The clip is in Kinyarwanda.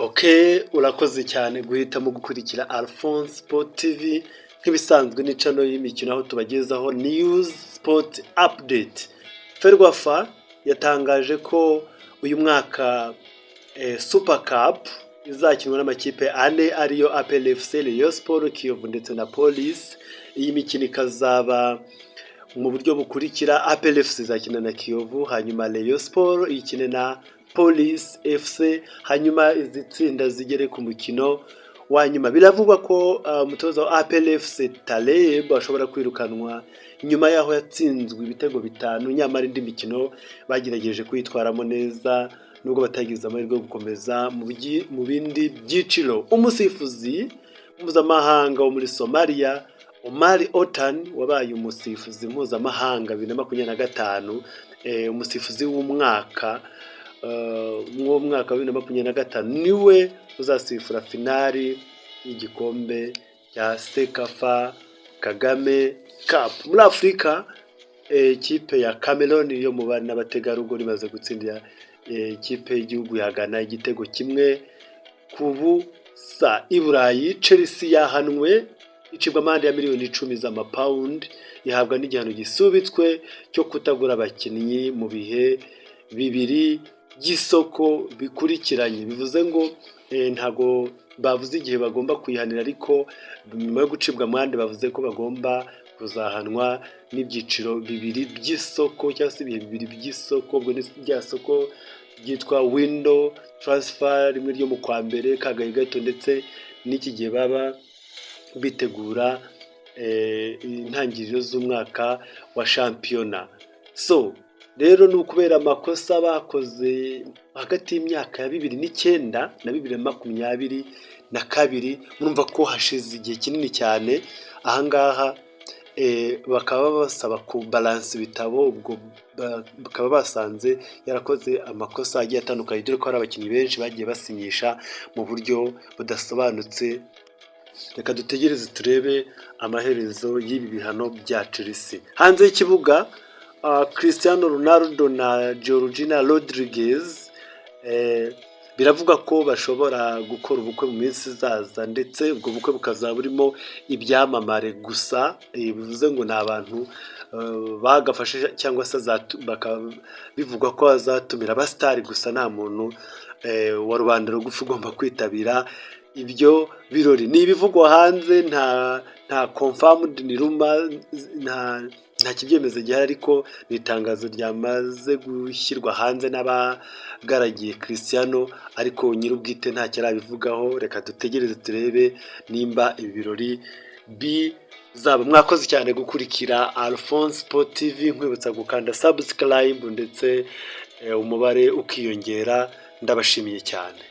Okay, urakoze cyane guhitamo gukurikira Alphonse Sport TV nk'ibisanzwe ni channel y'imikino aho tubagezaho news sport update. Ferwafa yatangaje ko uyu mwaka Super Cup izakinwa n'amakipe ane ariyo APR FC, Rayon Sport, Kiyovu ndetse na Police. Iyi mikino ikazaba mu buryo bukurikira: APR FC izakina na Kiyovu, hanyuma Rayon Sport ikine na Police FC, hanyuma izitsinda zigere ku mukino wa nyuma. Biravugwa ko umutoza wa APR FC Taleb ashobora kwirukanwa nyuma yaho yatsinzwe ibitego 5, nyamara indi mikino bagerageje kwitwaramo neza nubwo batagize amahirwe yo gukomeza mu bindi byiciro. Umusifuzi mpuzamahanga wo muri Somalia Omar Otan wabaye umusifuzi mpuzamahanga 2025, umusifuzi w'umwaka mu mwaka wa 2025 niwe uzasifura finali y'igikombe cya Sekafa Kagame Cup. Muri Afrika ikipe ya Cameroon yo mu bana n'abategarugori baze gutsindira ikipe y'igihugu ya Ghana igitego kimwe ku busa. I Burayi Chelsea yahanwe icibwa amande ya miliyoni 10 z'amapaundi, ihabwa n'igihano gisubitswe cyo kutagura abakinnyi mu bihe bibiri by'isoko bikurikiranye. Bivuze ngo ntago bavuze igihe bagomba kuyihanira, ariko nyuma yo gucibwa amande bavuze ko bagomba kuzahanwa n'ibyiciro bibiri by'isoko cyangwa se ibihe bibiri by'isoko. Ubwo ni rya soko ryitwa window transfer, rimwe ryo mu kwa mbere kagaye gato, ndetse n'iki gihe baba bitegura intangiriro z'umwaka wa shampiyona. So rero ni ukubera amakosa bakoze hagati y'imyaka ya 2009 na 2022, murumva ko hashize igihe kinini cyane. Ahangaha bakaba basaba ku balance ibitabo, ubwo bakaba basanze yarakoze amakosa agiye atandukanye, dore ko hari abakinnyi benshi bagiye basinyisha mu buryo budasobanutse. Reka dutegereze turebe amaherezo y'ibi bihano bya Chelsea. Hanze y'ikibuga Cristiano Ronaldo na Georgina Rodriguez biravuga ko bashobora gukora ubukwe mu minsi izaza, ndetse ubwo bukwe bukazaba burimo ibyamamare gusa. Bivuze ngo ni abantu bagafashe cyangwa se bivugwa ko azatumira abastari gusa, nta muntu wa rubanda rugufi ugomba kwitabira ibyo birori. Ni ibivugwa hanze, nta confirmed ni rumor, nta kibyemeza gihari, ariko ni itangazo ryamaze gushyirwa hanze n'abagaragiye Cristiano, ariko nyir'ubwite nta cyarabivugaho. Reka dutegereze turebe nimba ibi birori bizaba. Mwakoze cyane gukurikira Alphonse Sport TV, nkwibutsa gukanda subscribe ndetse umubare ukiyongera. Ndabashimiye cyane.